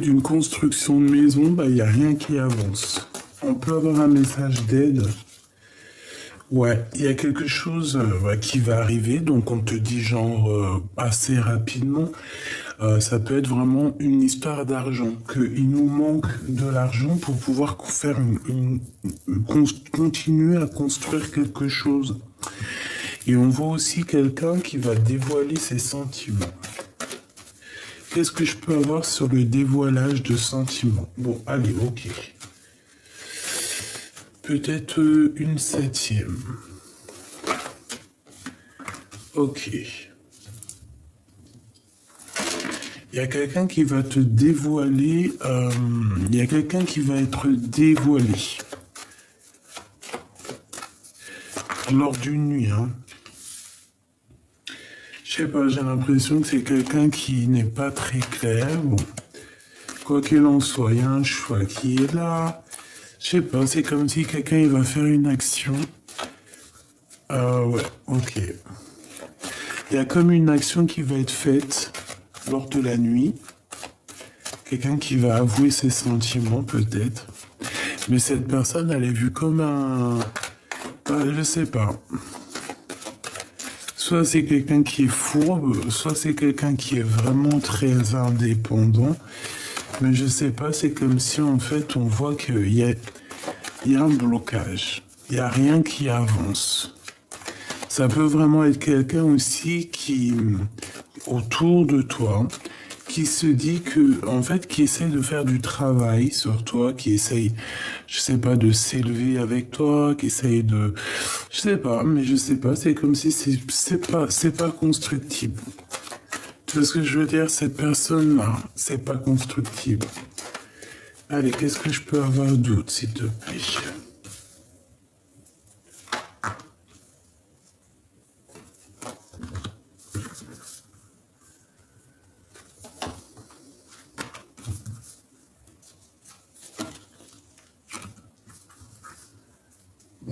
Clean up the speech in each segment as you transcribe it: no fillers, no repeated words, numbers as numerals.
d'une construction de maison, il n'y a rien qui avance. On peut avoir un message d'aide. Ouais, il y a quelque chose qui va arriver, donc on te dit genre assez rapidement. Ça peut être vraiment une histoire d'argent, qu'il nous manque de l'argent pour pouvoir faire continuer à construire quelque chose. Et on voit aussi quelqu'un qui va dévoiler ses sentiments. Qu'est-ce que je peux avoir sur le dévoilage de sentiments? Bon, allez, ok. Peut-être une 7e. Ok. Il y a quelqu'un qui va te dévoiler. Il y a quelqu'un qui va être dévoilé. Lors d'une nuit, hein. Je sais pas, j'ai l'impression que c'est quelqu'un qui n'est pas très clair. Bon. Quoi qu'il en soit, il y a un choix qui est là. Je sais pas, c'est comme si quelqu'un il va faire une action. Ouais, ok. Il y a comme une action qui va être faite lors de la nuit. Quelqu'un qui va avouer ses sentiments, peut-être. Mais cette personne, elle est vue comme un... je sais pas. Soit c'est quelqu'un qui est fourbe, soit c'est quelqu'un qui est vraiment très indépendant. Mais je sais pas, c'est comme si en fait on voit qu'il y a un blocage. Il n'y a rien qui avance. Ça peut vraiment être quelqu'un aussi qui, autour de toi, qui se dit que, en fait, qui essaie de faire du travail sur toi, qui essaye, je sais pas, de s'élever avec toi, qui essaye de, je sais pas, mais je sais pas, c'est comme si c'est pas constructible. Tu vois ce que je veux dire? Cette personne-là, c'est pas constructible. Allez, qu'est-ce que je peux avoir d'autre, s'il te plaît?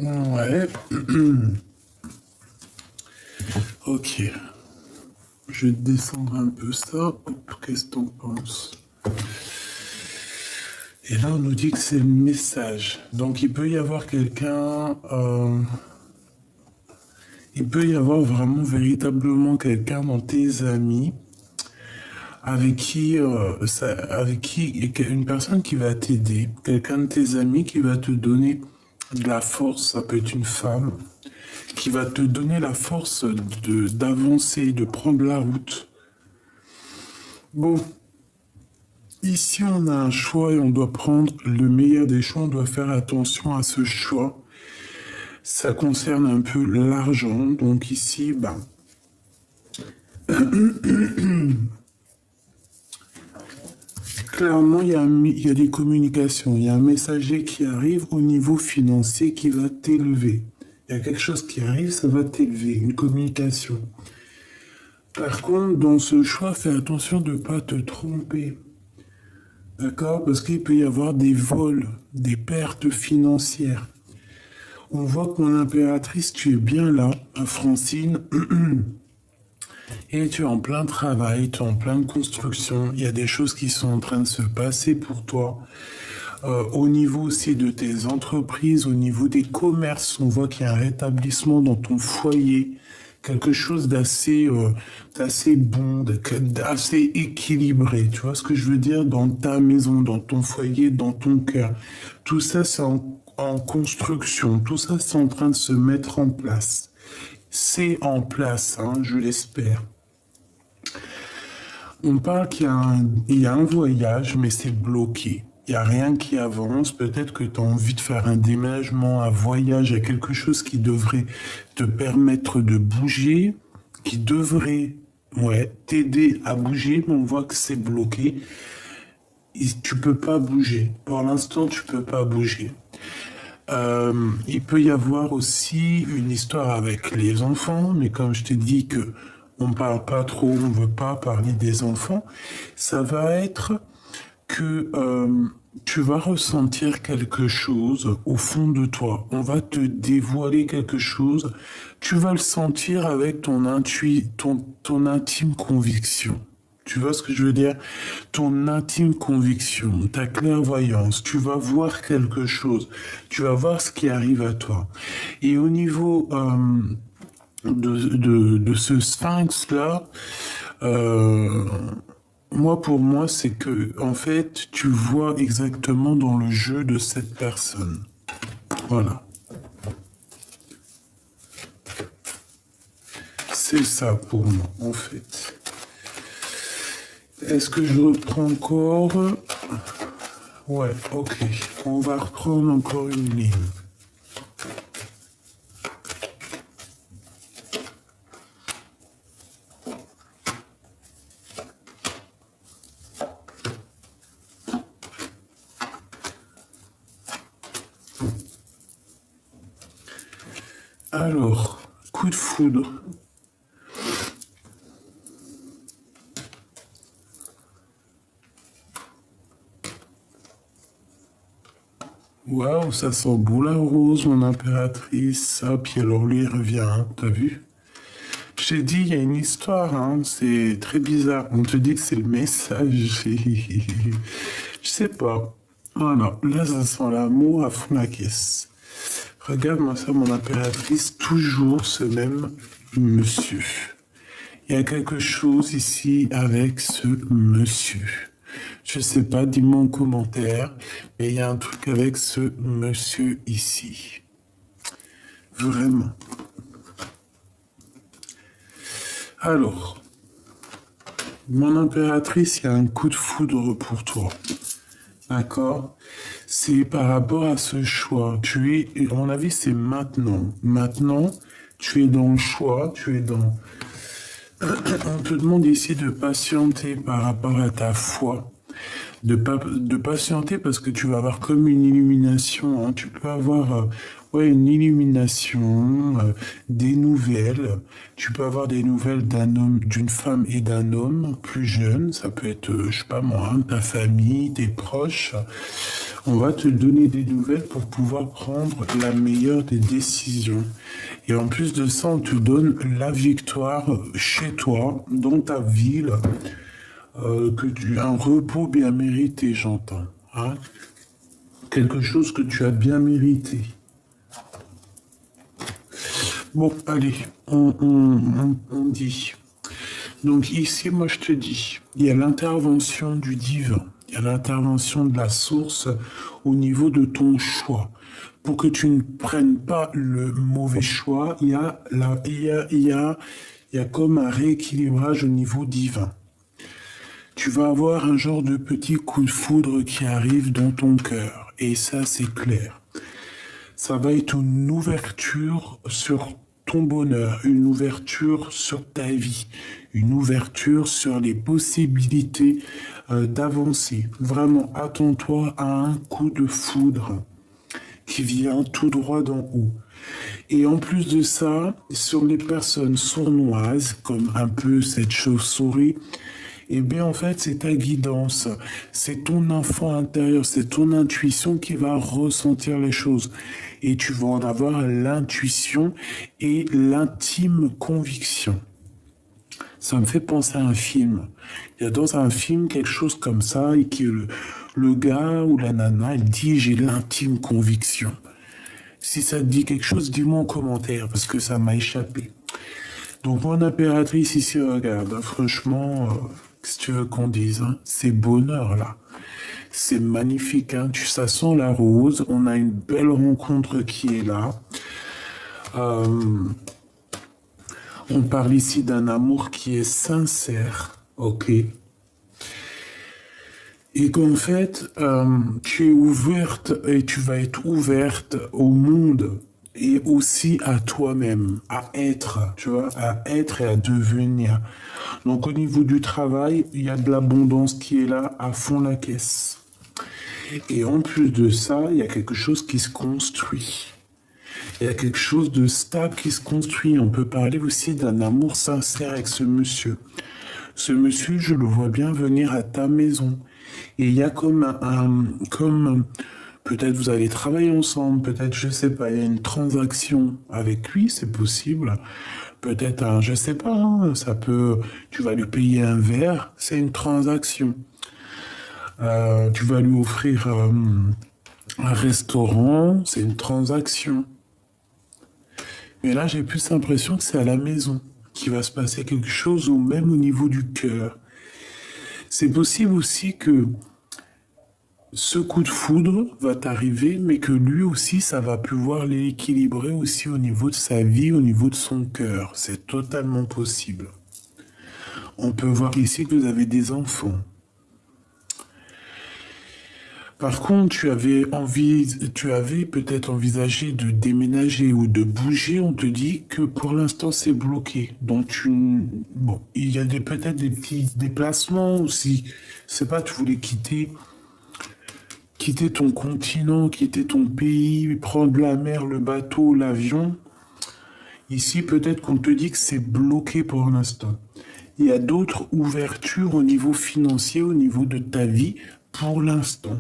Ouais. Ok. Je vais descendre un peu ça. Hop, qu'est-ce que t'en penses? Et là, on nous dit que c'est le message. Donc, il peut y avoir quelqu'un... il peut y avoir vraiment, véritablement quelqu'un dans tes amis avec qui, une personne qui va t'aider, quelqu'un de tes amis qui va te donner de la force, ça peut être une femme, qui va te donner la force d'avancer, de prendre la route. Bon, ici on a un choix et on doit prendre le meilleur des choix, on doit faire attention à ce choix. Ça concerne un peu l'argent, donc ici, clairement, il y a des communications. Il y a un messager qui arrive au niveau financier qui va t'élever. Il y a quelque chose qui arrive, ça va t'élever, une communication. Par contre, dans ce choix, fais attention de ne pas te tromper. D'accord? Parce qu'il peut y avoir des vols, des pertes financières. On voit que mon impératrice, tu es bien là, Francine. Et tu es en plein travail, tu es en pleine construction, il y a des choses qui sont en train de se passer pour toi. Au niveau aussi de tes entreprises, au niveau des commerces, on voit qu'il y a un rétablissement dans ton foyer, quelque chose d'assez bon, d'assez équilibré. Tu vois ce que je veux dire? Dans ta maison, dans ton foyer, dans ton cœur. Tout ça, c'est en construction, tout ça, c'est en train de se mettre en place. C'est en place, hein, je l'espère. On parle il y a un voyage, mais c'est bloqué. Il n'y a rien qui avance. Peut-être que tu as envie de faire un déménagement, un voyage, il y a quelque chose qui devrait te permettre de bouger, qui devrait t'aider à bouger, mais on voit que c'est bloqué. Tu peux pas bouger. Pour l'instant, tu peux pas bouger. Il peut y avoir aussi une histoire avec les enfants, mais comme je t'ai dit que on parle pas trop, on veut pas parler des enfants, ça va être que tu vas ressentir quelque chose au fond de toi. On va te dévoiler quelque chose. Tu vas le sentir avec ton intime conviction. Tu vois ce que je veux dire? Ton intime conviction, ta clairvoyance, tu vas voir quelque chose, tu vas voir ce qui arrive à toi. Et au niveau de ce sphinx-là, euh, pour moi, c'est que, en fait, tu vois exactement dans le jeu de cette personne. Voilà. C'est ça pour moi, en fait. Est-ce que je reprends encore? Ouais, ok. On va reprendre encore une ligne. Alors, coup de foudre. Waouh, ça sent beau la rose, mon impératrice. Ah, puis alors lui, il revient, hein, t'as vu? Je t'ai dit, il y a une histoire, hein, c'est très bizarre. On te dit que c'est le message. Je sais pas. Voilà, là, ça sent l'amour à fond la caisse. Regarde-moi ça, mon impératrice, toujours ce même monsieur. Il y a quelque chose ici avec ce monsieur. Je sais pas, dis-moi en commentaire, mais il y a un truc avec ce monsieur ici. Vraiment. Alors, mon impératrice, il y a un coup de foudre pour toi. D'accord? C'est par rapport à ce choix. À mon avis, c'est maintenant. Maintenant, tu es dans le choix, tu es dans... On te demande ici de patienter par rapport à ta foi. De patienter parce que tu vas avoir comme une illumination, hein. Tu peux avoir ouais, une illumination, des nouvelles. Tu peux avoir des nouvelles d'un homme, d'une femme et d'un homme plus jeune. Ça peut être, je sais pas moi, hein, ta famille, tes proches. On va te donner des nouvelles pour pouvoir prendre la meilleure des décisions. Et en plus de ça, on te donne la victoire chez toi, dans ta ville, un repos bien mérité, j'entends. Hein? Quelque chose que tu as bien mérité. Bon, allez, on dit. Donc ici, moi, je te dis, il y a l'intervention du divin, il y a l'intervention de la source au niveau de ton choix. Pour que tu ne prennes pas le mauvais choix, il y a comme un rééquilibrage au niveau divin. Tu vas avoir un genre de petit coup de foudre qui arrive dans ton cœur. Et ça, c'est clair. Ça va être une ouverture sur ton bonheur, une ouverture sur ta vie, une ouverture sur les possibilités d'avancer. Vraiment, attends-toi à un coup de foudre qui vient tout droit d'en haut. Et en plus de ça, sur les personnes sournoises, comme un peu cette chauve-souris, eh bien, en fait, c'est ta guidance, c'est ton enfant intérieur, c'est ton intuition qui va ressentir les choses. Et tu vas en avoir l'intuition et l'intime conviction. Ça me fait penser à un film. Il y a dans un film quelque chose comme ça, et que le gars ou la nana, elle dit, j'ai l'intime conviction. Si ça te dit quelque chose, dis-moi en commentaire, parce que ça m'a échappé. Donc, mon impératrice ici, regarde, hein, franchement, qu'est-ce que tu veux qu'on dise, hein, c'est bonheur, là. C'est magnifique, hein, ça sent la rose, on a une belle rencontre qui est là. On parle ici d'un amour qui est sincère, ok? Et qu'en fait, tu es ouverte et tu vas être ouverte au monde et aussi à toi-même, à être, tu vois, à être et à devenir. Donc au niveau du travail, il y a de l'abondance qui est là à fond la caisse. Et en plus de ça, il y a quelque chose qui se construit. Il y a quelque chose de stable qui se construit. On peut parler aussi d'un amour sincère avec ce monsieur. Ce monsieur, je le vois bien venir à ta maison. Et il y a comme peut-être vous allez travailler ensemble, peut-être, je sais pas, il y a une transaction avec lui, c'est possible. Peut-être un, je sais pas, hein, ça peut, tu vas lui payer un verre, c'est une transaction. Tu vas lui offrir un restaurant, c'est une transaction. Mais là, j'ai plus l'impression que c'est à la maison qu'il va se passer quelque chose, ou même au niveau du cœur. C'est possible aussi que ce coup de foudre va t'arriver, mais que lui aussi, ça va pouvoir l'équilibrer aussi au niveau de sa vie, au niveau de son cœur. C'est totalement possible. On peut voir ici que vous avez des enfants. Par contre, tu avais peut-être envisagé de déménager ou de bouger. On te dit que pour l'instant c'est bloqué. Donc bon, il y a peut-être des petits déplacements aussi. C'est pas, tu voulais quitter ton continent, quitter ton pays, prendre la mer, le bateau, l'avion. Ici, peut-être qu'on te dit que c'est bloqué pour l'instant. Il y a d'autres ouvertures au niveau financier, au niveau de ta vie, pour l'instant.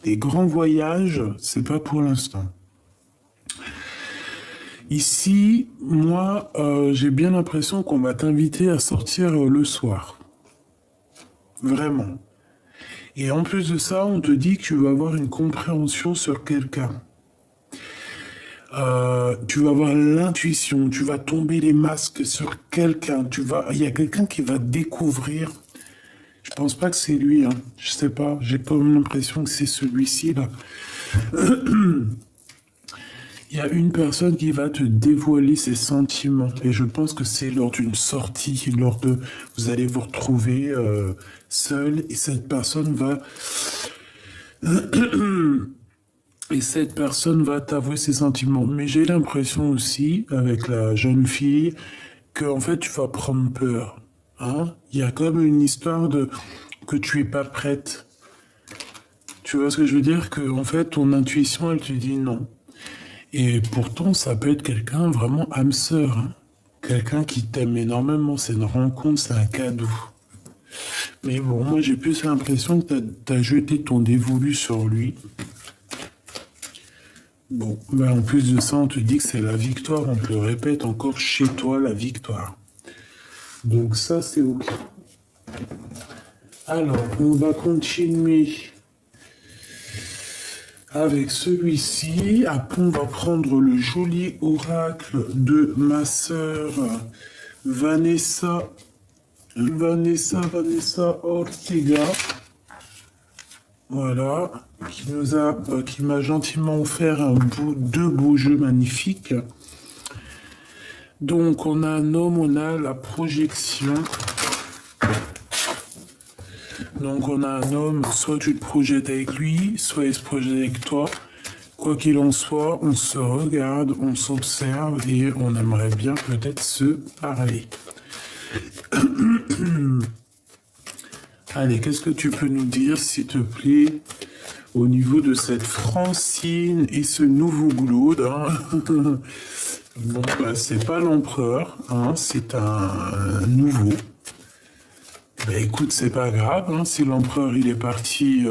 Les grands voyages, c'est pas pour l'instant. Ici, moi, j'ai bien l'impression qu'on va t'inviter à sortir le soir. Vraiment. Et en plus de ça, on te dit que tu vas avoir une compréhension sur quelqu'un. Tu vas avoir l'intuition, tu vas tomber les masques sur quelqu'un, il y a quelqu'un qui va découvrir. Je pense pas que c'est lui, hein. Je sais pas, j'ai pas l'impression que c'est celui-ci là. Il y a une personne qui va te dévoiler ses sentiments et je pense que c'est lors d'une sortie, vous allez vous retrouver seul et cette personne va et cette personne va t'avouer ses sentiments. Mais j'ai l'impression aussi, avec la jeune fille, que en fait tu vas prendre peur. Hein? Il y a comme une histoire de que tu es pas prête. Tu vois ce que je veux dire? Que en fait ton intuition elle te dit non. Et pourtant ça peut être quelqu'un vraiment âme sœur. Hein? Quelqu'un qui t'aime énormément. C'est une rencontre, c'est un cadeau. Mais bon, moi j'ai plus l'impression que t'as jeté ton dévolu sur lui. Bon, ben en plus de ça, on te dit que c'est la victoire, on te le répète encore chez toi, la victoire. Donc ça, c'est OK. Alors, on va continuer avec celui-ci. Après, on va prendre le joli oracle de ma sœur Vanessa Ortega. Voilà, qui m'a gentiment offert deux beaux jeux magnifiques. Donc, on a un homme, on a la projection. Donc, on a un homme, soit tu te projettes avec lui, soit il se projette avec toi. Quoi qu'il en soit, on se regarde, on s'observe et on aimerait bien peut-être se parler. Allez, qu'est-ce que tu peux nous dire, s'il te plaît, au niveau de cette Francine et ce nouveau Glaude, hein? Bon, bah, c'est pas l'empereur, hein, c'est un nouveau. Bah écoute, c'est pas grave, hein, si l'empereur il est parti,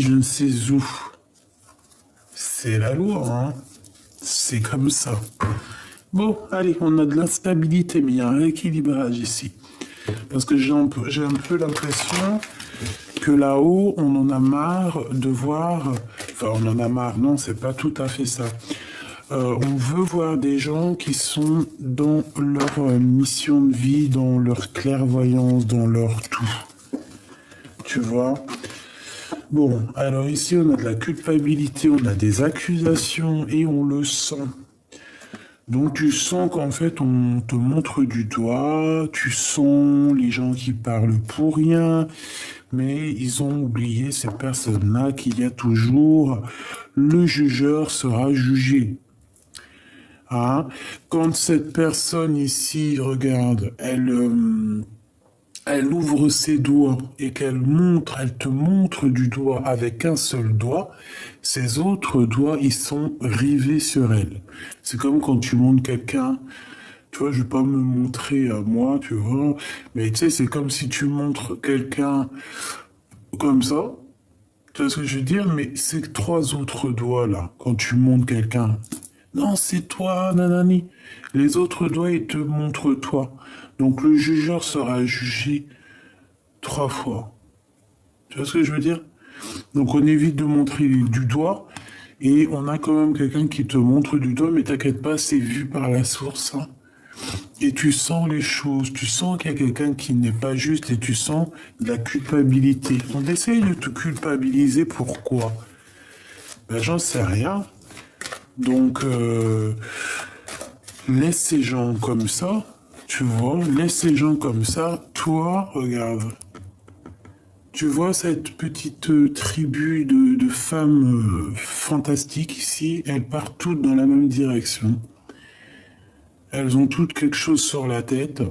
je ne sais où. C'est la loi, hein. C'est comme ça. Bon, allez, on a de l'instabilité, mais il y a un rééquilibrage ici. Parce que j'ai un peu l'impression que là-haut, on en a marre de voir... Enfin, on en a marre, non, c'est pas tout à fait ça. On veut voir des gens qui sont dans leur mission de vie, dans leur clairvoyance, dans leur tout. Tu vois? Bon, alors ici, on a de la culpabilité, on a des accusations et on le sent. Donc tu sens qu'en fait on te montre du doigt, tu sens les gens qui parlent pour rien, mais ils ont oublié ces personnes-là qu'il y a toujours le jugeur sera jugé. Hein? Quand cette personne ici, regarde, elle ouvre ses doigts et elle te montre du doigt avec un seul doigt, ses autres doigts, ils sont rivés sur elle. C'est comme quand tu montres quelqu'un, tu vois, je vais pas me montrer à moi, tu vois, mais tu sais, c'est comme si tu montres quelqu'un comme ça, tu vois ce que je veux dire, mais ces trois autres doigts là, quand tu montres quelqu'un, Non, c'est toi, nanani. Les autres doigts, ils te montrent toi. Donc le jugeur sera jugé 3 fois. Tu vois ce que je veux dire? Donc on évite de montrer du doigt et on a quand même quelqu'un qui te montre du doigt, mais t'inquiète pas, c'est vu par la source, hein. Et tu sens les choses, tu sens qu'il y a quelqu'un qui n'est pas juste et tu sens de la culpabilité. On essaye de te culpabiliser, pourquoi? Ben j'en sais rien. Donc laisse ces gens comme ça, tu vois, laisse ces gens comme ça. Toi, regarde. Tu vois cette petite tribu de femmes fantastiques ici, elles partent toutes dans la même direction. Elles ont toutes quelque chose sur la tête.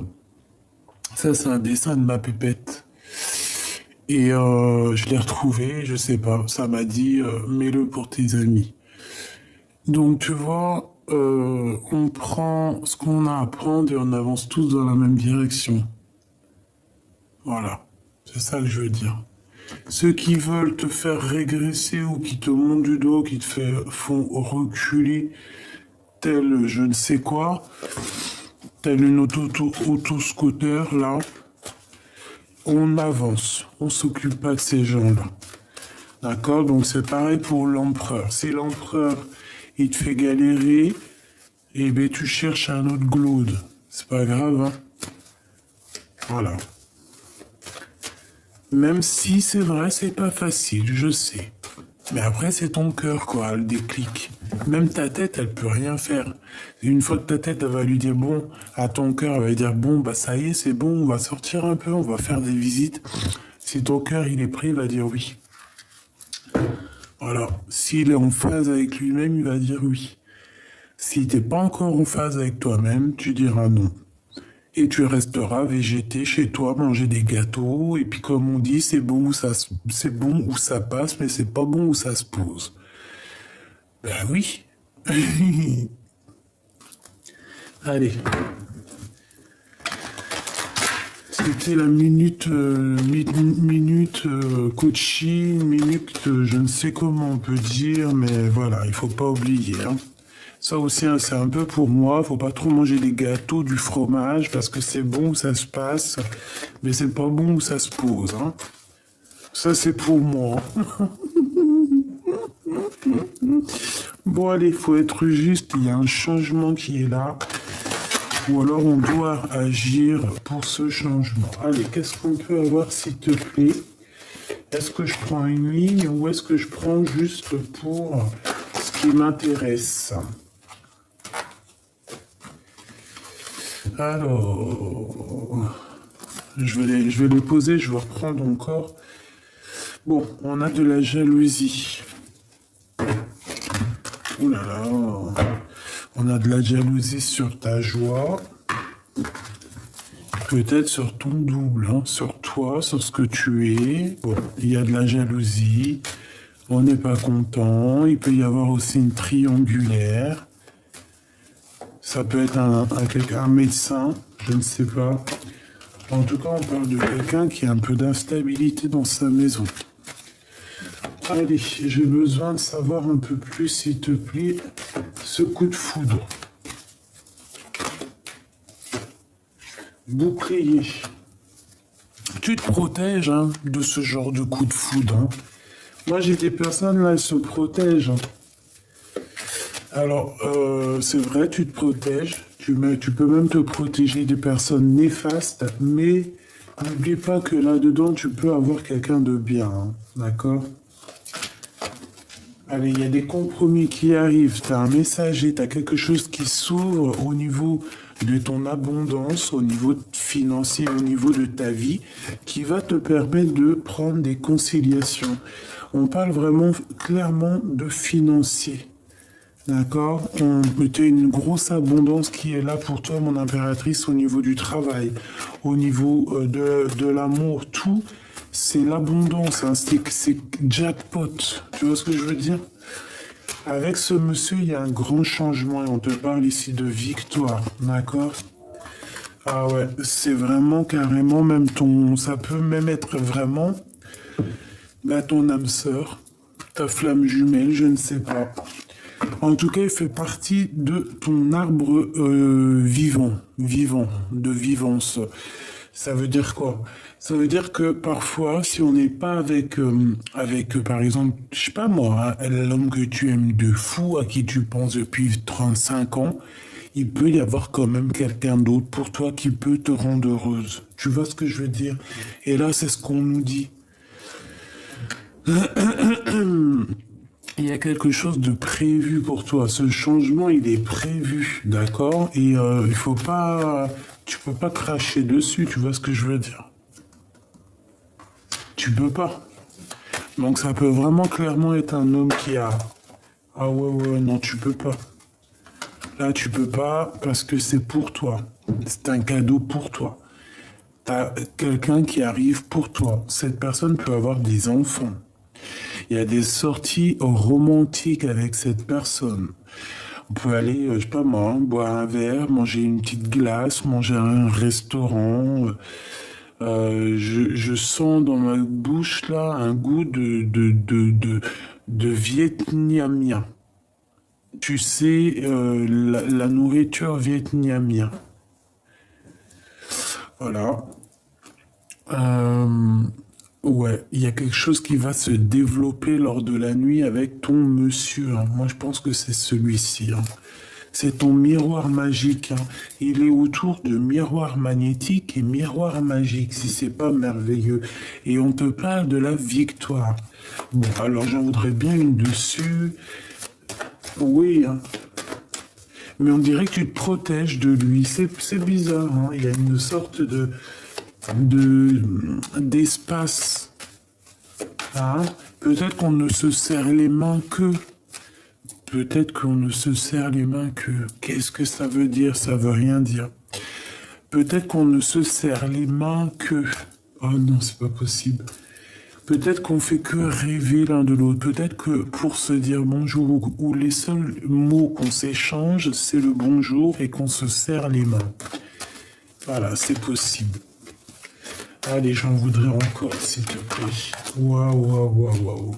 Ça, c'est un dessin de ma pépette. Et je l'ai retrouvé, je sais pas, ça m'a dit, mets-le pour tes amis. Donc, tu vois, on prend ce qu'on a à prendre et on avance tous dans la même direction. Voilà, c'est ça que je veux dire. Ceux qui veulent te faire régresser ou qui te montent du dos, qui font reculer, tel je ne sais quoi, tel une auto-scooter, là, on avance. On s'occupe pas de ces gens-là. D'accord? Donc c'est pareil pour l'empereur. Si l'empereur, il te fait galérer, eh ben tu cherches un autre glaude. C'est pas grave, hein? Voilà. Même si c'est vrai, c'est pas facile, je sais. Mais après, c'est ton cœur, quoi, le déclic. Même ta tête, elle peut rien faire. Une fois que ta tête, elle va lui dire bon, à ton cœur, elle va lui dire bon, bah ça y est, c'est bon, on va sortir un peu, on va faire des visites. Si ton cœur, il est prêt, il va dire oui. Voilà. S'il est en phase avec lui-même, il va dire oui. Si t'es pas encore en phase avec toi-même, tu diras non. Et tu resteras végété chez toi, manger des gâteaux, et puis comme on dit, c'est bon où ça passe, mais c'est pas bon où ça se pose. Ben oui. Allez. C'était la minute coaching, minute je ne sais comment on peut dire, mais voilà, il faut pas oublier, hein. Ça aussi, hein, c'est un peu pour moi. Faut pas trop manger des gâteaux, du fromage, parce que c'est bon où ça se passe, mais c'est pas bon où ça se pose, hein. Ça, c'est pour moi. Bon, allez, faut être juste. Il y a un changement qui est là. Ou alors, on doit agir pour ce changement. Allez, qu'est-ce qu'on peut avoir, s'il te plaît? Est-ce que je prends une ligne ou est-ce que je prends juste pour ce qui m'intéresse? Alors, je vais les poser, je vais reprendre encore. Bon, on a de la jalousie. Ouh là là. On a de la jalousie sur ta joie. Peut-être sur ton double, hein, sur toi, sur ce que tu es. Bon, il y a de la jalousie. On n'est pas content. Il peut y avoir aussi une triangulaire. Ça peut être un médecin, je ne sais pas. En tout cas, on parle de quelqu'un qui a un peu d'instabilité dans sa maison. Allez, j'ai besoin de savoir un peu plus, s'il te plaît, ce coup de foudre. Bouclier. Tu te protèges, hein, de ce genre de coup de foudre, hein. Moi, j'ai des personnes, là, elles se protègent, hein. Alors, c'est vrai, tu te protèges. Tu peux même te protéger des personnes néfastes, mais n'oublie pas que là-dedans, tu peux avoir quelqu'un de bien, hein, d'accord? Allez, il y a des compromis qui arrivent. Tu as un messager, tu as quelque chose qui s'ouvre au niveau de ton abondance, au niveau financier, au niveau de ta vie, qui va te permettre de prendre des conciliations. On parle vraiment clairement de financier. D'accord? On peut une grosse abondance qui est là pour toi, mon impératrice, au niveau du travail, au niveau de l'amour, tout. C'est l'abondance, hein, c'est jackpot. Tu vois ce que je veux dire? Avec ce monsieur, il y a un grand changement et on te parle ici de victoire, d'accord? Ah ouais, c'est vraiment carrément même ça peut même être vraiment ton âme sœur, ta flamme jumelle, je ne sais pas. En tout cas, il fait partie de ton arbre vivant, de vivance. Ça veut dire quoi? Ça veut dire que parfois, si on n'est pas par exemple, je sais pas moi, hein, l'homme que tu aimes de fou, à qui tu penses depuis 35 ans, il peut y avoir quand même quelqu'un d'autre pour toi qui peut te rendre heureuse. Tu vois ce que je veux dire? Et là, c'est ce qu'on nous dit. Il y a quelque chose de prévu pour toi. Ce changement, il est prévu, d'accord? Et il faut pas, tu peux pas cracher dessus. Tu vois ce que je veux dire? Tu peux pas. Donc ça peut vraiment clairement être un homme qui a. Ah ouais, ouais, non, tu peux pas. Là, tu peux pas parce que c'est pour toi. C'est un cadeau pour toi. T'as quelqu'un qui arrive pour toi. Cette personne peut avoir des enfants. Il y a des sorties romantiques avec cette personne. On peut aller, je sais pas moi, hein, boire un verre, manger une petite glace, manger à un restaurant. Je sens dans ma bouche là un goût de vietnamien. Tu sais, la nourriture vietnamienne. Voilà. Euh, ouais, il y a quelque chose qui va se développer lors de la nuit avec ton monsieur, hein. Moi, je pense que c'est celui-ci, hein. C'est ton miroir magique, hein. Il est autour de miroir magnétique et miroir magique, si c'est pas merveilleux. Et on te parle de la victoire. Bon, alors j'en voudrais bien une dessus. Oui, hein. Mais on dirait que tu te protèges de lui. C'est bizarre, hein. Il y a une sorte de d'espace. Hein. Peut-être qu'on ne se serre les mains que. Peut-être qu'on ne se serre les mains que. Qu'est-ce que ça veut dire? Ça veut rien dire. Peut-être qu'on ne se serre les mains que. Oh non, c'est pas possible. Peut-être qu'on fait que rêver l'un de l'autre. Peut-être que pour se dire bonjour, ou les seuls mots qu'on s'échange, c'est le bonjour et qu'on se serre les mains. Voilà, c'est possible. Allez, j'en voudrais encore, s'il te plaît. Waouh, waouh, waouh, waouh.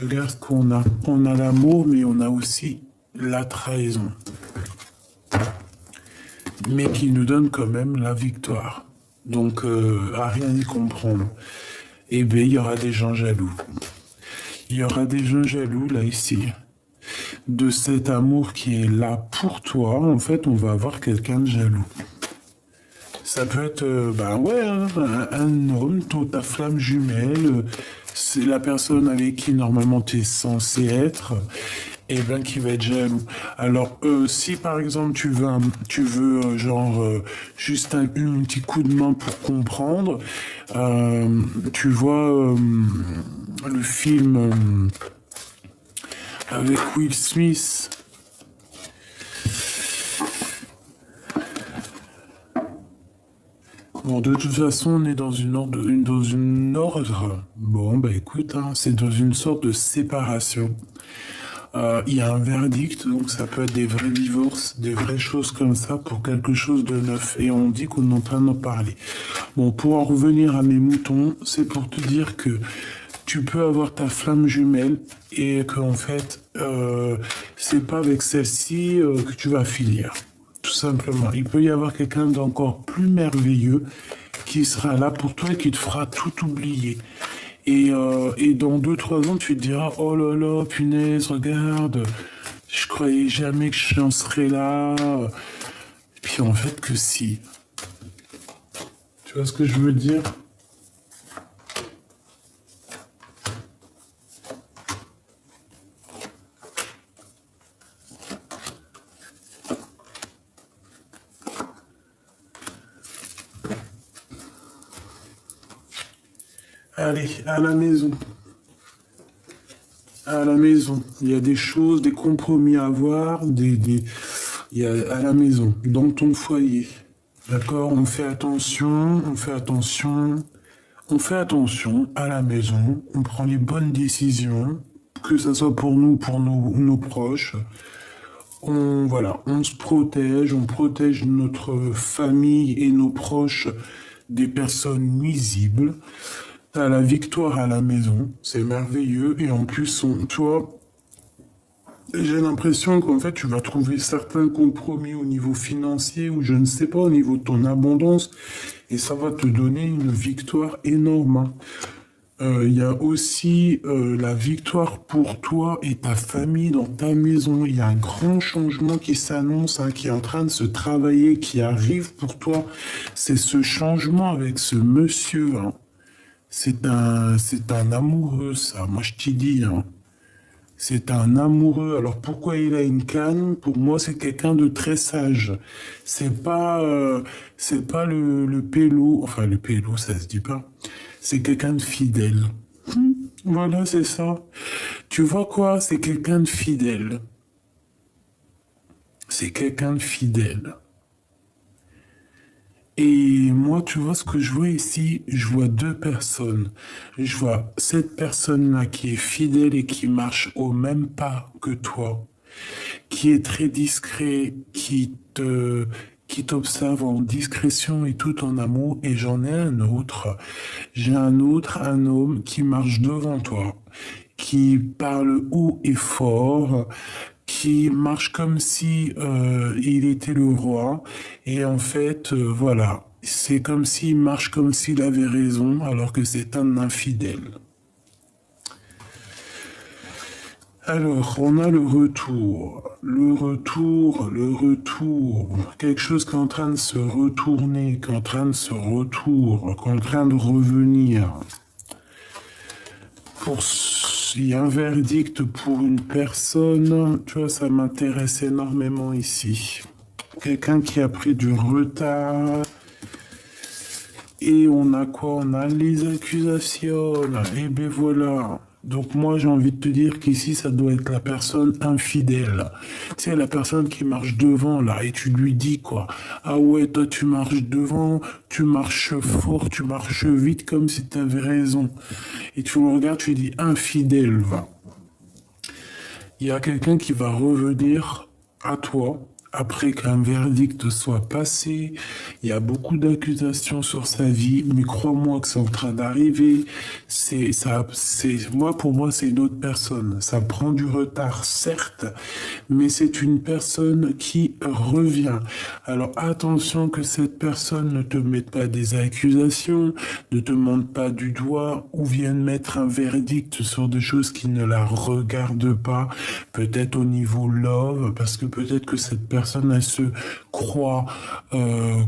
Regarde ce qu'on a. On a l'amour, mais on a aussi la trahison. Mais qui nous donne quand même la victoire. Donc, à rien y comprendre. Eh bien, il y aura des gens jaloux. Il y aura des gens jaloux, là, ici. De cet amour qui est là pour toi, en fait, on va avoir quelqu'un de jaloux. Ça peut être, ben ouais, hein, un homme, ta flamme jumelle, c'est la personne avec qui normalement tu es censé être, et ben qui va être jaloux. Alors, si par exemple tu veux genre juste un petit coup de main pour comprendre, tu vois le film avec Will Smith. Bon, de toute façon, on est dans dans une ordre. Bon, bah écoute, hein, c'est dans une sorte de séparation. Il y a un verdict, donc ça peut être des vrais divorces, des vraies choses comme ça pour quelque chose de neuf. Et on dit qu'on est en train d'en parler. Bon, pour en revenir à mes moutons, c'est pour te dire que tu peux avoir ta flamme jumelle et qu'en fait, c'est pas avec celle-ci que tu vas finir. Tout simplement. Il peut y avoir quelqu'un d'encore plus merveilleux qui sera là pour toi et qui te fera tout oublier. Et dans 2, 3 ans, tu te diras, oh là là, punaise, regarde, je croyais jamais que j'en serais là. Et puis en fait que si. Tu vois ce que je veux dire? Allez, à la maison. À la maison. Il y a des choses, des compromis à avoir, il y a à la maison, dans ton foyer. D'accord? On fait attention, on fait attention, on fait attention à la maison, on prend les bonnes décisions, que ce soit pour nous, pour nos proches. Voilà, on se protège, on protège notre famille et nos proches des personnes nuisibles. T'as la victoire à la maison, c'est merveilleux. Et en plus, toi, J'ai l'impression qu'en fait, tu vas trouver certains compromis au niveau financier ou je ne sais pas, au niveau de ton abondance, et ça va te donner une victoire énorme, hein. Il y a aussi la victoire pour toi et ta famille dans ta maison. Il y a un grand changement qui s'annonce, hein, qui est en train de se travailler, qui arrive pour toi. C'est ce changement avec ce monsieur, hein. C'est un amoureux, ça. Moi, je t'ai dit, hein. C'est un amoureux. Alors pourquoi il a une canne? Pour moi, c'est quelqu'un de très sage. C'est pas le pélo. Enfin, le pélo, ça se dit pas. C'est quelqu'un de fidèle. Voilà, c'est ça. Tu vois quoi? C'est quelqu'un de fidèle. C'est quelqu'un de fidèle. Et moi, tu vois ce que je vois ici? Je vois deux personnes. Je vois cette personne-là qui est fidèle et qui marche au même pas que toi, qui est très discret, qui t'observe en discrétion et tout en amour. Et j'en ai un autre. J'ai un autre, un homme qui marche devant toi, qui parle haut et fort, qui marche comme si il était le roi. Et en fait, voilà, c'est comme s'il marche comme s'il avait raison, alors que c'est un infidèle. Alors, on a le retour, quelque chose qui est en train de se retourner, qui est en train de se retourner, qui est en train de revenir. Il y a un verdict pour une personne, tu vois, ça m'intéresse énormément ici. Quelqu'un qui a pris du retard. Et on a quoi? On a les accusations. Et ben voilà. Donc moi j'ai envie de te dire qu'ici ça doit être la personne infidèle. C'est la personne qui marche devant là et tu lui dis quoi? Ah ouais, toi tu marches devant, tu marches fort, tu marches vite comme si tu avais raison. Et tu le regardes, tu lui dis infidèle, va. Il y a quelqu'un qui va revenir à toi après qu'un verdict soit passé. Il y a beaucoup d'accusations sur sa vie, mais crois-moi que c'est en train d'arriver. Pour moi, c'est une autre personne. Ça prend du retard, certes, mais c'est une personne qui revient. Alors attention que cette personne ne te mette pas des accusations, ne te montre pas du doigt ou vienne mettre un verdict sur des choses qui ne la regardent pas. Peut-être au niveau love, parce que peut-être que cette personne, elle se croit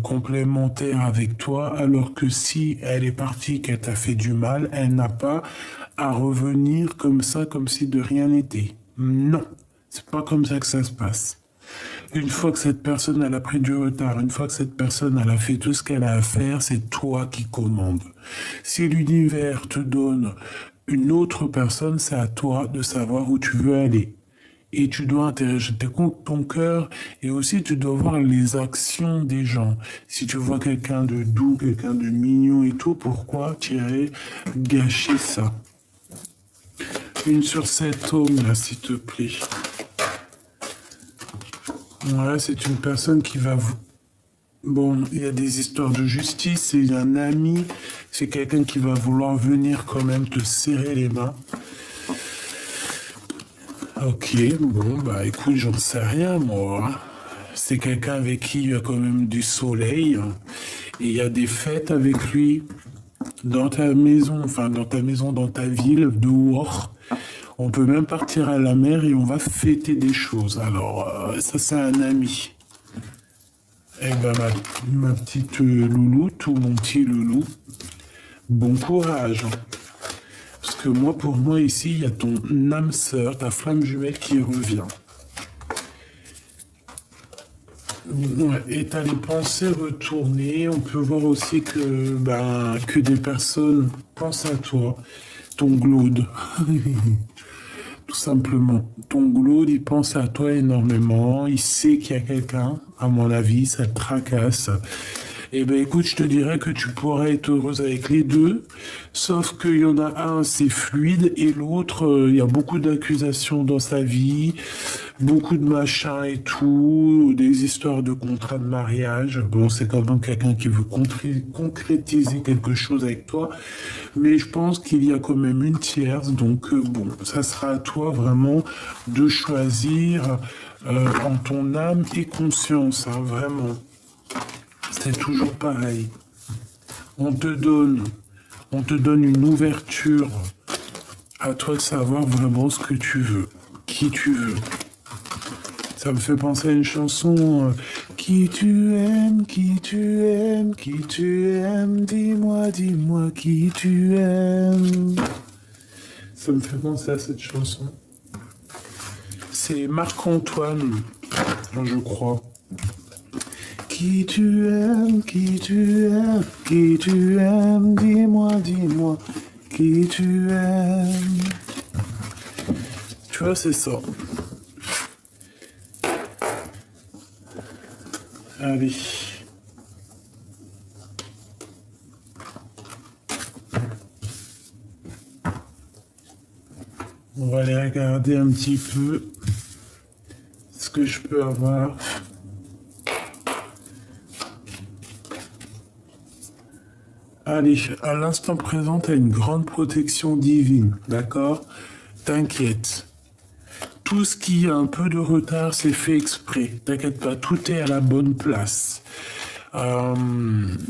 complémentaire avec toi, alors que si elle est partie, qu'elle t'a fait du mal, elle n'a pas à revenir comme ça, comme si de rien n'était. Non, c'est pas comme ça que ça se passe. Une fois que cette personne elle a pris du retard, une fois que cette personne elle a fait tout ce qu'elle a à faire, c'est toi qui commandes. Si l'univers te donne une autre personne, c'est à toi de savoir où tu veux aller. Et tu dois intéresser ton cœur et aussi tu dois voir les actions des gens. Si tu vois quelqu'un de doux, quelqu'un de mignon et tout, pourquoi tu irais gâcher ça? Une sur cet homme là, s'il te plaît. Ouais, c'est une personne qui va vous... Bon, il y a des histoires de justice, il y a un ami, c'est quelqu'un qui va vouloir venir quand même te serrer les mains. Ok, bon, bah écoute, j'en sais rien, moi, hein. C'est quelqu'un avec qui il y a quand même du soleil, hein. Et il y a des fêtes avec lui dans ta maison, enfin dans ta maison, dans ta ville, dehors. On peut même partir à la mer et on va fêter des choses. Alors, ça c'est un ami. Eh ben ma petite louloute ou mon petit loulou, bon courage, hein. Parce que moi, pour moi, ici, il y a ton âme sœur, ta flamme jumelle qui revient. Ouais, et t'as les pensées retournées. On peut voir aussi que des personnes pensent à toi. Ton glaude. Tout simplement. Ton glaude, il pense à toi énormément. Il sait qu'il y a quelqu'un, à mon avis, ça te tracasse. Eh ben écoute, je te dirais que tu pourrais être heureuse avec les deux, sauf qu'il y en a un, c'est fluide, et l'autre, il y a beaucoup d'accusations dans sa vie. beaucoup de machins et tout, des histoires de contrats de mariage. Bon, c'est quand même quelqu'un qui veut concrétiser quelque chose avec toi, mais je pense qu'il y a quand même une tierce, donc bon, ça sera à toi vraiment de choisir en ton âme et conscience, hein, vraiment. C'est toujours pareil. On te donne, on te donne une ouverture. À toi de savoir vraiment ce que tu veux, qui tu veux. Ça me fait penser à une chanson. Qui tu aimes, qui tu aimes, qui tu aimes, dis-moi, dis-moi qui tu aimes. Ça me fait penser à cette chanson. C'est Marc-Antoine, je crois. Qui tu aimes, qui tu aimes, qui tu aimes, dis-moi, dis-moi, qui tu aimes. Tu vois, c'est ça. Allez. On va aller regarder un petit peu ce que je peux avoir. Allez, à l'instant présent, tu as une grande protection divine, d'accord? T'inquiète. Tout ce qui a un peu de retard, c'est fait exprès. T'inquiète pas, tout est à la bonne place.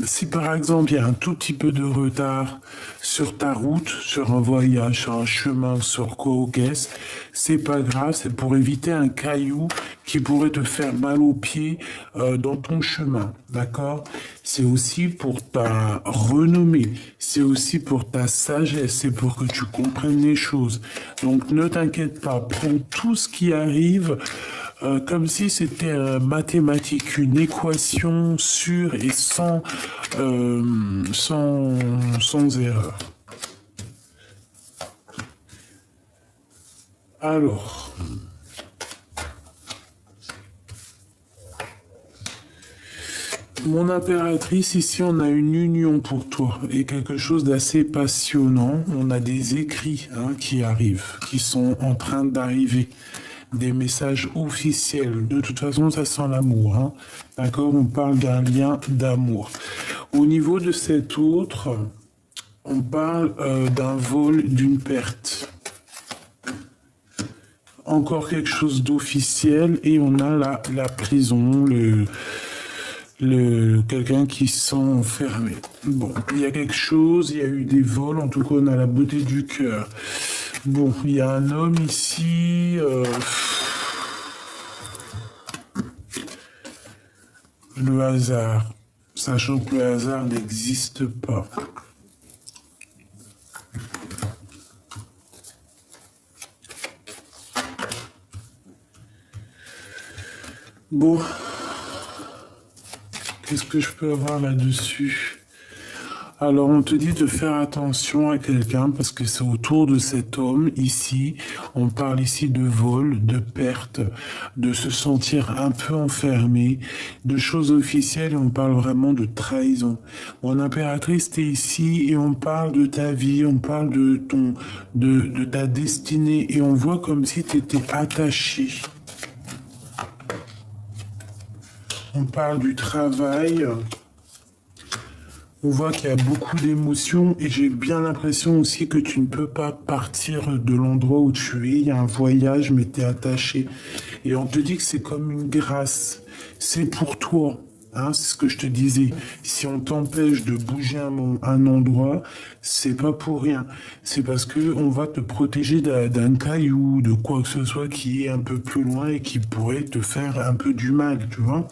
Si par exemple il y a un tout petit peu de retard sur ta route, sur un voyage, sur un chemin, sur quoi ou qu'est-ce, c'est pas grave, c'est pour éviter un caillou qui pourrait te faire mal aux pieds dans ton chemin, d'accord? C'est aussi pour ta renommée, c'est aussi pour ta sagesse, c'est pour que tu comprennes les choses. Donc ne t'inquiète pas, prends tout ce qui arrive comme si c'était mathématique, une équation sûre et sans erreur. Alors, mon impératrice, ici on a une union pour toi et quelque chose d'assez passionnant. On a des écrits qui arrivent, qui sont en train d'arriver. Des messages officiels. De toute façon, ça sent l'amour. Hein. D'accord? On parle d'un lien d'amour. Au niveau de cet autre, on parle d'un vol, d'une perte. Encore quelque chose d'officiel et on a la prison, quelqu'un qui se sent enfermé. Bon, il y a quelque chose, il y a eu des vols, en tout cas on a la beauté du cœur. Bon, il y a un homme ici. Le hasard, sachant que le hasard n'existe pas. Bon, qu'est-ce que je peux avoir là-dessus? Alors, on te dit de faire attention à quelqu'un parce que c'est autour de cet homme ici. On parle ici de vol, de perte, de se sentir un peu enfermé, de choses officielles et on parle vraiment de trahison. Mon impératrice, t'es ici et on parle de ta vie, on parle de ta destinée et on voit comme si tu étais attaché. On parle du travail. On voit qu'il y a beaucoup d'émotions et j'ai bien l'impression aussi que tu ne peux pas partir de l'endroit où tu es. Il y a un voyage, mais tu es attaché. Et on te dit que c'est comme une grâce. C'est pour toi. Hein, c'est ce que je te disais. Si on t'empêche de bouger un endroit, c'est pas pour rien. C'est parce que on va te protéger d'un caillou, de quoi que ce soit qui est un peu plus loin et qui pourrait te faire un peu du mal, tu vois.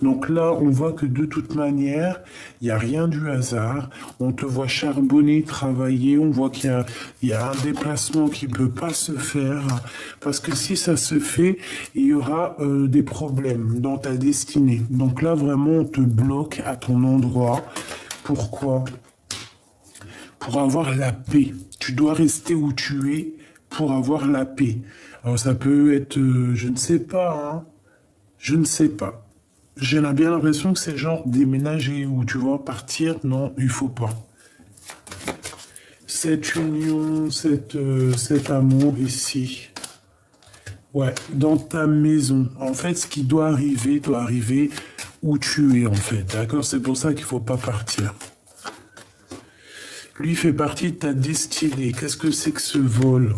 Donc là, on voit que de toute manière, il n'y a rien du hasard. On te voit charbonner, travailler. On voit il y a un déplacement qui peut pas se faire. Parce que si ça se fait, il y aura des problèmes dans ta destinée. Donc là, vraiment, on te bloque à ton endroit. Pourquoi? Pour avoir la paix. Tu dois rester où tu es pour avoir la paix. Alors ça peut être, je ne sais pas, hein. Je ne sais pas. J'ai bien l'impression que c'est genre déménager ou tu vas partir. Non, il faut pas. Cette union, cet amour ici. Ouais, dans ta maison. En fait, ce qui doit arriver où tu es, en fait. D'accord? C'est pour ça qu'il faut pas partir. Lui fait partie de ta destinée. Qu'est-ce que c'est que ce vol?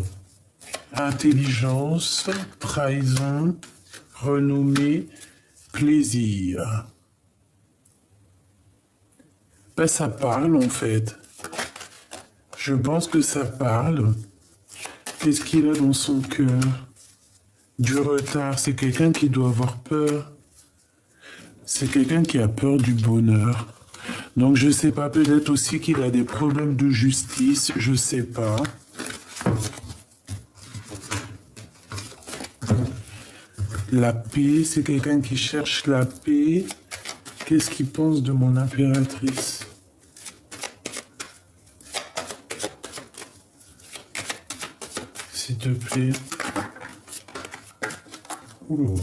Intelligence, trahison, renommée, plaisir. Ben, ça parle, en fait. Je pense que ça parle. Qu'est-ce qu'il a dans son cœur? Du retard. C'est quelqu'un qui doit avoir peur. C'est quelqu'un qui a peur du bonheur. Donc je sais pas, peut-être aussi qu'il a des problèmes de justice, je sais pas. La paix, c'est quelqu'un qui cherche la paix. Qu'est-ce qu'il pense de mon impératrice? S'il te plaît. Oula.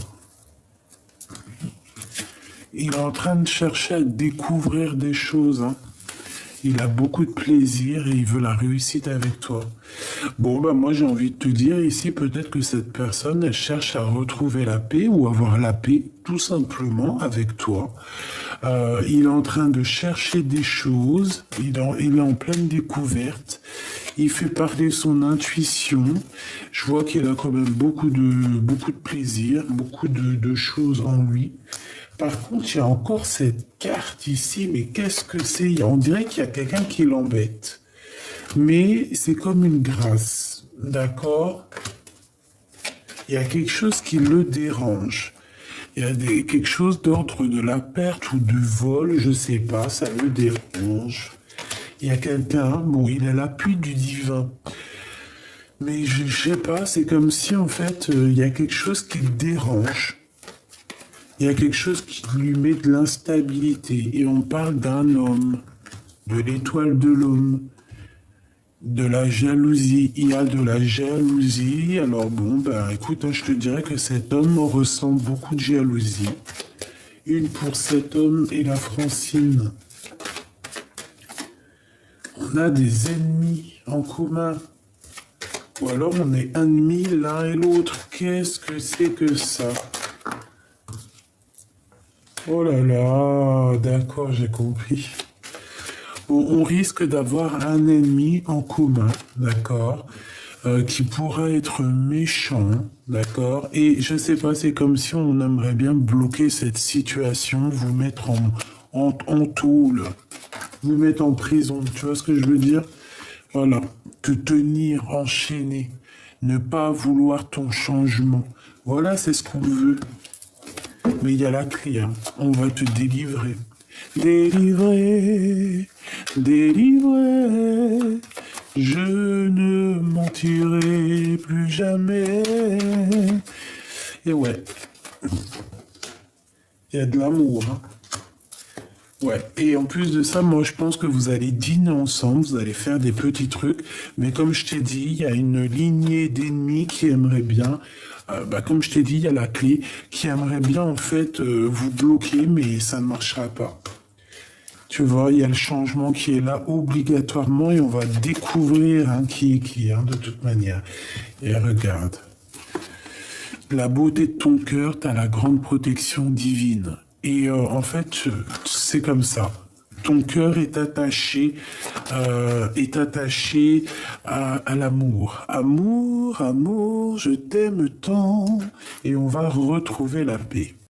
Il est en train de chercher à découvrir des choses, hein. Il a beaucoup de plaisir et il veut la réussite avec toi. Bon, bah moi j'ai envie de te dire ici, peut-être que cette personne, elle cherche à retrouver la paix ou avoir la paix tout simplement avec toi. Il est en train de chercher des choses, il est en pleine découverte. Il fait parler son intuition. Je vois qu'il a quand même beaucoup de plaisir, beaucoup de choses en lui. Par contre, il y a encore cette carte ici, mais qu'est-ce que c'est? On dirait qu'il y a quelqu'un qui l'embête. Mais c'est comme une grâce, d'accord? Il y a quelque chose qui le dérange. Il y a quelque chose d'ordre de la perte ou du vol, je sais pas, ça le dérange. Il y a quelqu'un, bon, il a l'appui du divin. Mais je sais pas, c'est comme si en fait, il y a quelque chose qui le dérange. Il y a quelque chose qui lui met de l'instabilité. Et on parle d'un homme, de l'étoile de l'homme, de la jalousie. Il y a de la jalousie. Alors bon, ben écoute, hein, je te dirais que cet homme ressent beaucoup de jalousie. Une pour cet homme et la Francine. On a des ennemis en commun. Ou alors on est ennemis l'un et l'autre. Qu'est-ce que c'est que ça? Oh là là, d'accord, j'ai compris. On risque d'avoir un ennemi en commun, d'accord, qui pourra être méchant, d'accord. Et je sais pas, c'est comme si on aimerait bien bloquer cette situation, vous mettre en tôle, vous mettre en prison. Tu vois ce que je veux dire? Voilà, te tenir enchaîné, ne pas vouloir ton changement. Voilà, c'est ce qu'on veut. Mais il y a la clé, hein. On va te délivrer. Délivrer, délivrer, je ne mentirai plus jamais. Et ouais, il y a de l'amour, hein. Ouais, et en plus de ça, moi je pense que vous allez dîner ensemble, vous allez faire des petits trucs, mais comme je t'ai dit, il y a une lignée d'ennemis qui aimeraient bien, comme je t'ai dit, il y a la clé, qui aimerait bien en fait vous bloquer, mais ça ne marchera pas. Tu vois, il y a le changement qui est là obligatoirement et on va découvrir hein, qui est qui, hein, de toute manière. Et regarde, la beauté de ton cœur, tu as la grande protection divine. Et en fait, c'est comme ça. Ton cœur est attaché à l'amour. Amour, amour, je t'aime tant. Et on va retrouver la paix.